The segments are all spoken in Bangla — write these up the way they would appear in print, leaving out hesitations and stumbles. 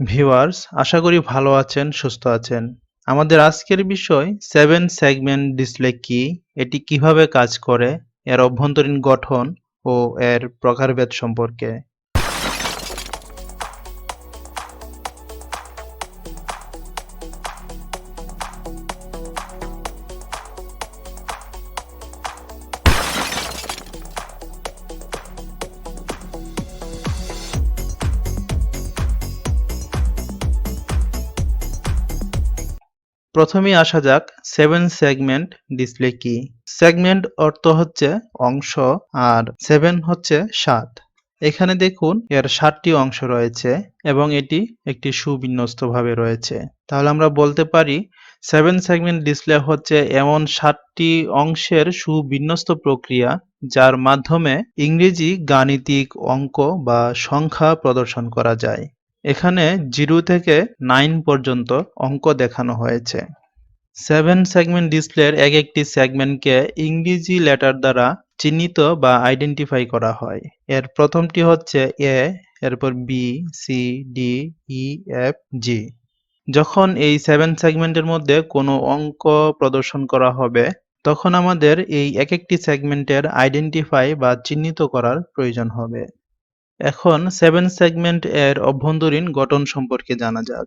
ভিউয়ার্স, আশা করি ভালো আছেন, সুস্থ আছেন। আমাদের আজকের বিষয় 7 সেগমেন্ট ডিসপ্লে কি, এটি কিভাবে কাজ করে, এর অভ্যন্তরীণ গঠন ও এর প্রকারভেদ সম্পর্কে। প্রথমেই আসা যাক 7 সেগমেন্ট ডিসপ্লে কি। সেগমেন্ট অর্থ হচ্ছে অংশ, আর 7 হচ্ছে 7। এখানে দেখুন এর 7টি অংশ রয়েছে এবং এটি একটি সুবিন্যস্তভাবে রয়েছে। তাহলে আমরা বলতে পারি 7 সেগমেন্ট ডিসপ্লে হচ্ছে এমন 7টি অংশের সুবিন্যস্ত প্রক্রিয়া যার মাধ্যমে ইংরেজি গাণিতিক অঙ্ক বা সংখ্যা প্রদর্শন করা যায়। এখানে 0 থেকে 9 পর্যন্ত অঙ্ক দেখানো হয়েছে। 7 সেগমেন্ট ডিসপ্লের এক একটি সেগমেন্টকে ইংরেজি লেটার দ্বারা চিহ্নিত বা আইডেন্টিফাই করা হয়। এর প্রথমটি হচ্ছে এ, এরপর বি, সি, ডি, ই, এফ, জি। যখন এই 7 সেগমেন্টের মধ্যে কোনো অঙ্ক প্রদর্শন করা হবে, তখন আমাদের এই এক একটি সেগমেন্টের আইডেন্টিফাই বা চিহ্নিত করার প্রয়োজন হবে। এখন 7 সেগমেন্ট এর অভ্যন্তরীণ গঠন সম্পর্কে জানা যাক।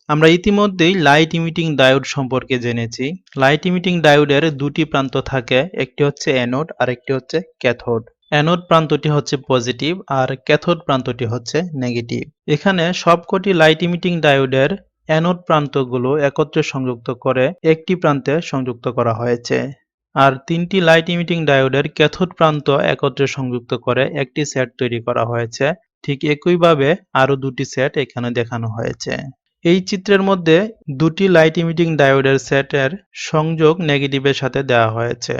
আমরা ইতিমধ্যেই লাইট ইমিটিং ডায়োড সম্পর্কে জেনেছি। লাইট ইমিটিং ডায়োডের দুটি প্রান্ত থাকে, একটি হচ্ছে অ্যানোড আর একটি হচ্ছে ক্যাথোড। অ্যানোড প্রান্তটি হচ্ছে পজিটিভ আর ক্যাথোড প্রান্তটি হচ্ছে নেগেটিভ। এখানে সবকটি লাইট ইমিটিং ডায়োডের অ্যানোড প্রান্তগুলো একত্রে সংযুক্ত করে একটি প্রান্তে সংযুক্ত করা হয়েছে, আর 3টি লাইট ইমিটিং ডায়োডের ক্যাথোড প্রান্ত একত্রে সংযুক্ত করে একটি সেট তৈরি করা হয়েছে। ঠিক একইভাবে আরো দুটি সেট এখানে দেখানো হয়েছে। এই চিত্রের মধ্যে দুটি লাইট ইমিটিং ডায়োডের সেটের সংযোগ নেগেটিভের সাথে দেওয়া হয়েছে।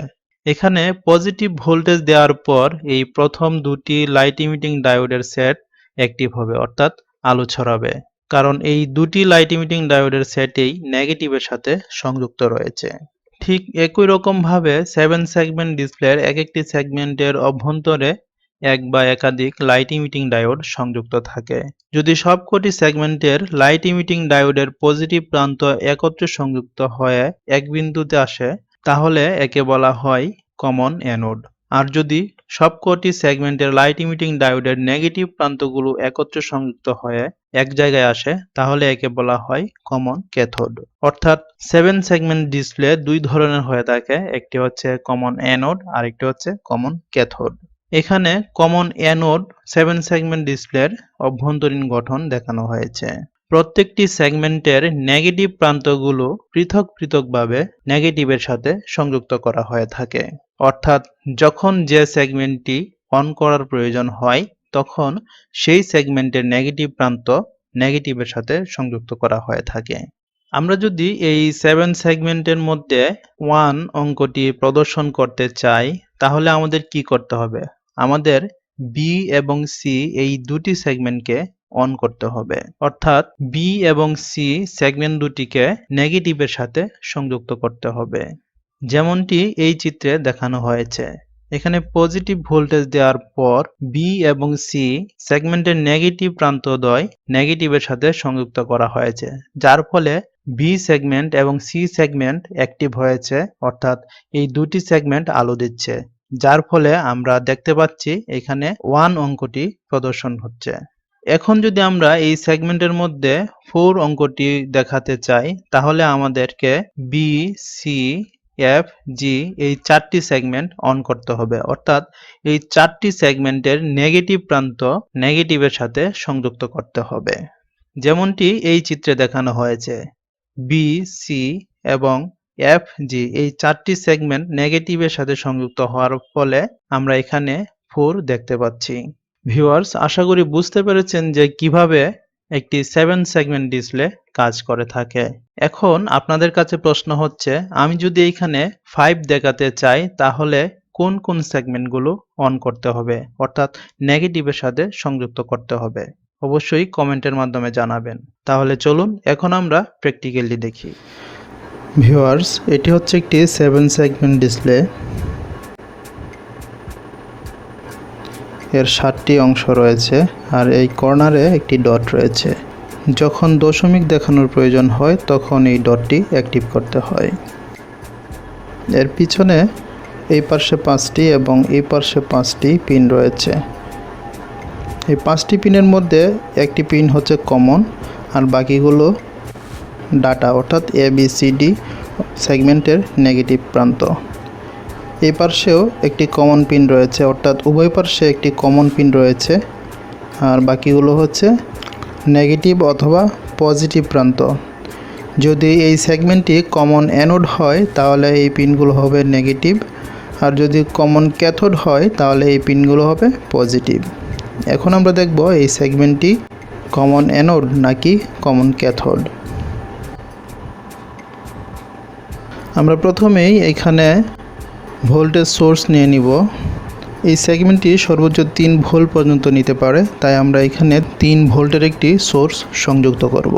এখানে পজিটিভ ভোল্টেজ দেওয়ার পর এই প্রথম দুটি লাইট ইমিটিং ডায়োডের সেট অ্যাক্টিভ হবে, অর্থাৎ আলো ছড়াবে, কারণ এই দুটি লাইট ইমিটিং ডায়োডের সেটেই নেগেটিভের সাথে সংযুক্ত রয়েছে। ঠিক একই রকম ভাবে 7 সেগমেন্ট ডিসপ্লের এক একটি সেগমেন্টের অভ্যন্তরে এক বা একাধিক লাইট ইমিটিং ডায়োড সংযুক্ত থাকে। যদি সবকটি সেগমেন্টের লাইট ইমিটিং ডায়োডের পজিটিভ প্রান্ত একত্রে সংযুক্ত হয়ে এক বিন্দুতে আসে, তাহলে একে বলা হয় কমন অ্যানোড। আর যদি সবকটি সেগমেন্টের লাইট ইমিটিং ডায়োডের নেগেটিভ প্রান্তগুলো একত্রে সংযুক্ত হয়ে এক জায়গায় আসে, তাহলে একে বলা হয় কমন ক্যাথোড। অর্থাৎ 7 সেগমেন্ট ডিসপ্লে দুই ধরনের হয়ে থাকে, একটি হচ্ছে কমন অ্যানোড আর একটি হচ্ছে কমন ক্যাথোড। এখানে কমন অ্যানোড 7 সেগমেন্ট ডিসপ্লের অভ্যন্তরীণ গঠন দেখানো হয়েছে। প্রত্যেকটি সেগমেন্টের নেগেটিভ প্রান্তগুলো পৃথক পৃথকভাবে নেগেটিভের সাথে সংযুক্ত করা হয়ে থাকে। অর্থাৎ যখন যে সেগমেন্টটি অন করার প্রয়োজন হয়, তখন সেই সেগমেন্টের নেগেটিভ প্রান্ত নেগেটিভের সাথে সংযুক্ত করা হয়ে থাকে। আমরা যদি এই 7 সেগমেন্টের মধ্যে 1 অঙ্কটি প্রদর্শন করতে চাই, তাহলে আমাদের কি করতে হবে? আমাদের বি এবং সি এই দুটি সেগমেন্টকে অন করতে হবে, অর্থাৎ বি এবং সি সেগমেন্ট দুটিকে নেগেটিভের সাথে সংযুক্ত করতে হবে, যেমনটি এই চিত্রে দেখানো হয়েছে। এখানে পজিটিভ ভোল্টেজ দেওয়ার পর বি এবং সি সেগমেন্টের নেগেটিভ প্রান্তদ্বয় নেগেটিভের সাথে সংযুক্ত করা হয়েছে, যার ফলে বি সেগমেন্ট এবং সি সেগমেন্ট অ্যাক্টিভ হয়েছে, অর্থাৎ এই দুটি সেগমেন্ট আলো দিচ্ছে, যার ফলে আমরা দেখতে পাচ্ছি এখানে 1 অঙ্কটি প্রদর্শন হচ্ছে। এখন যদি আমরা এই সেগমেন্টের মধ্যে 4 অঙ্কটি দেখাতে চাই, তাহলে আমাদেরকে বি, সি, এফ, জি এই 4টি সেগমেন্ট অন করতে হবে, অর্থাৎ এই 4টি সেগমেন্টের নেগেটিভ প্রান্ত নেগেটিভের সাথে সংযুক্ত করতে হবে, যেমনটি এই চিত্রে দেখানো হয়েছে। বি, সি এবং এফ, জি এই 4টি সেগমেন্ট নেগেটিভের সাথে সংযুক্ত হওয়ার ফলে আমরা এখানে 4 দেখতে পাচ্ছি। ভিউয়ার্স, আশা করি বুঝতে পেরেছেন যে কিভাবে একটি 7 সেগমেন্ট ডিসপ্লে কাজ করে থাকে। এখন আপনাদের কাছে প্রশ্ন হচ্ছে, আমি যদি এখানে 5 দেখাতে চাই, তাহলে কোন কোন সেগমেন্টগুলো অন করতে হবে, অর্থাৎ নেগেটিভের সাথে সংযুক্ত করতে হবে? অবশ্যই কমেন্টের মাধ্যমে জানাবেন। তাহলে চলুন এখন আমরা প্র্যাকটিক্যালি দেখি। ভিউয়ার্স, এটি হচ্ছে একটি 7 সেগমেন্ট ডিসপ্লে। এর 7টি অংশ রয়েছে আর এই কর্নারে একটি ডট রয়েছে। যখন দশমিক দেখানোর প্রয়োজন হয় তখন এই ডটটি অ্যাক্টিভ করতে হয়। এর পিছনে এই পাশে 5টি এবং এই পাশে 5টি পিন রয়েছে। এই 5টি পিনের মধ্যে একটি পিন হচ্ছে কমন, আর বাকিগুলো ডাটা অর্থাৎ ABCD সেগমেন্টের নেগেটিভ প্রান্ত। এই পাশেও একটি কমন পিন রয়েছে, অর্থাৎ উভয় পাশে একটি কমন পিন রয়েছে, আর বাকিগুলো হচ্ছে নেগেটিভ অথবা পজিটিভ প্রান্ত। যদি এই সেগমেন্টটি কমন অ্যানোড হয় তাহলে এই পিনগুলো হবে নেগেটিভ, আর যদি কমন ক্যাথোড হয় তাহলে এই পিনগুলো হবে পজিটিভ। এখন আমরা দেখব এই সেগমেন্টটি কমন অ্যানোড নাকি কমন ক্যাথোড। আমরা প্রথমেই এখানে ভোল্টেজ সোর্স নিয়ে নিব। এই সেগমেন্টটি সর্বোচ্চ 3 ভোল্ট পর্যন্ত নিতে পারে, তাই আমরা এখানে 3 ভোল্টের একটি সোর্স সংযুক্ত করব।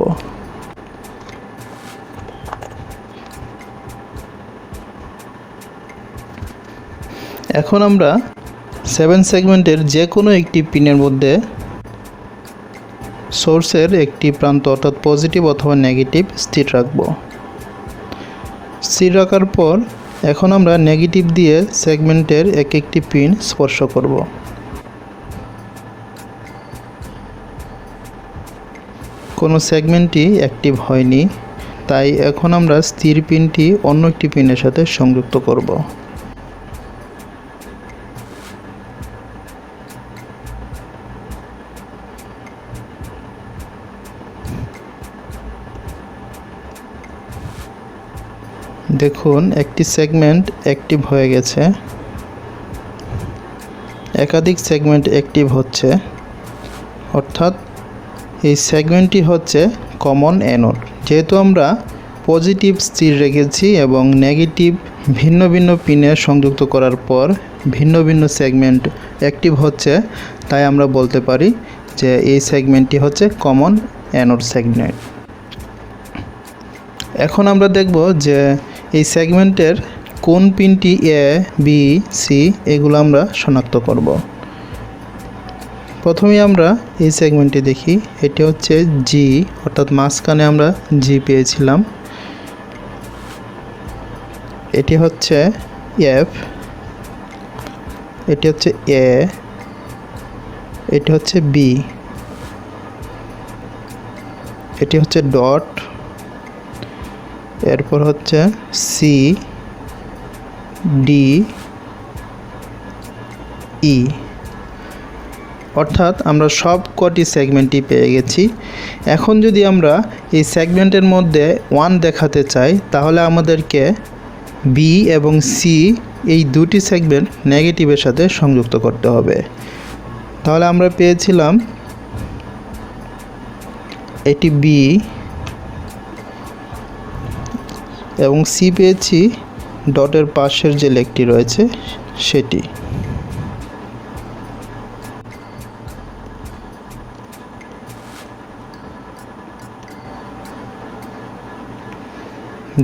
এখন আমরা 7 সেগমেন্টের যে কোনো একটি পিনের মধ্যে সোর্সের একটি প্রান্ত অর্থাৎ পজিটিভ অথবা নেগেটিভ স্থির রাখব। স্থির রাখার পর এখন আমরা নেগেটিভ দিয়ে সেগমেন্টের এক একটি পিন স্পর্শ করব। কোনো সেগমেন্টই অ্যাক্টিভ হয়নি, তাই এখন আমরা স্থির পিনটি অন্য একটি পিনের সাথে সংযুক্ত করব। দেখুন একটি সেগমেন্ট অ্যাক্টিভ হয়ে গেছে, একাধিক সেগমেন্ট অ্যাক্টিভ হচ্ছে, অর্থাৎ এই সেগমেন্টটি হচ্ছে কমন অ্যানোড। যেহেতু আমরা পজিটিভ স্থির রেখেছি এবং নেগেটিভ ভিন্ন ভিন্ন পিনে সংযুক্ত করার পর ভিন্ন ভিন্ন সেগমেন্ট অ্যাক্টিভ হচ্ছে, তাই আমরা বলতে পারি যে এই সেগমেন্টটি হচ্ছে কমন অ্যানোড সেগমেন্ট। এখন আমরা দেখব যে এই সেগমেন্টের কোন পিনটি A, B, C এগুলো আমরা শনাক্ত করব। প্রথমেই আমরা এই সেগমেন্টটি দেখি, এটি হচ্ছে G, অর্থাৎ মাঝখানে আমরা G পেয়েছিলাম। এটি হচ্ছে F, এটি হচ্ছে A, এটি হচ্ছে B, এটি হচ্ছে ডট, এরপর হচ্ছে C, D, E, অর্থাৎ আমরা সব কটি সেগমেন্টই পেয়ে গেছি। এখন যদি আমরা এই সেগমেন্টের মধ্যে 1 দেখাতে চাই তাহলে আমাদেরকে B এবং C এই দুটি সেগমেন্ট নেগেটিভের সাথে সংযুক্ত করতে হবে। তাহলে আমরা পেয়েছিলাম এটি B এবং C পেয়েছি ডটের পাশের যে লেগটি রয়েছে সেটি।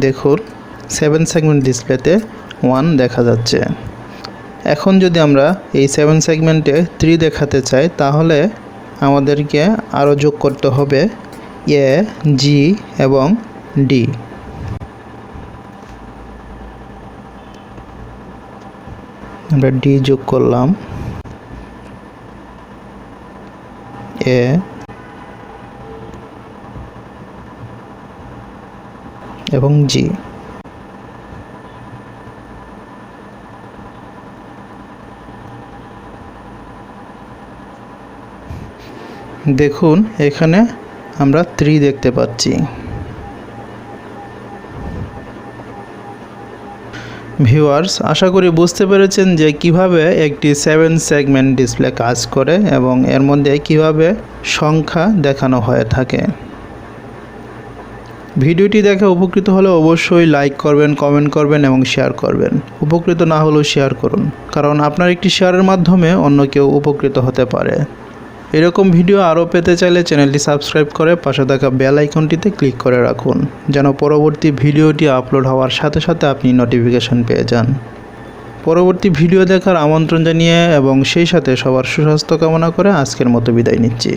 দেখুন 7 সেগমেন্ট ডিসপ্লেতে 1 দেখা যাচ্ছে। এখন যদি আমরা এই 7 সেগমেন্টে 3 দেখাতে চাই তাহলে আমাদেরকে আরও যোগ করতে হবে A, G এবং D। আমরা D যোগ করলাম, A এবং G। দেখুন এখানে আমরা 3 দেখতে পাচ্ছি। ভিউয়ার্স, আশা করি বুঝতে পেরেছেন যে কিভাবে একটি 7 সেগমেন্ট ডিসপ্লে কাজ করে এবং এর মধ্যে কিভাবে সংখ্যা দেখানো হয়ে থাকে। ভিডিওটি দেখে উপকৃত হলে অবশ্যই লাইক করবেন, কমেন্ট করবেন এবং শেয়ার করবেন। উপকৃত না হলেও শেয়ার করুন, কারণ আপনার একটি শেয়ারের মাধ্যমে অন্য কেউ উপকৃত হতে পারে। এরকম ভিডিও আরও পেতে চাইলে চ্যানেলটি সাবস্ক্রাইব করে পাশে থাকা বেল আইকনটিতে ক্লিক করে রাখুন, যেন পরবর্তী ভিডিওটি আপলোড হওয়ার সাথে সাথে আপনি নোটিফিকেশন পেয়ে যান। পরবর্তী ভিডিও দেখার আমন্ত্রণ জানিয়ে এবং সেই সাথে সবার সুস্বাস্থ্য কামনা করে আজকের মতো বিদায় নিচ্ছি।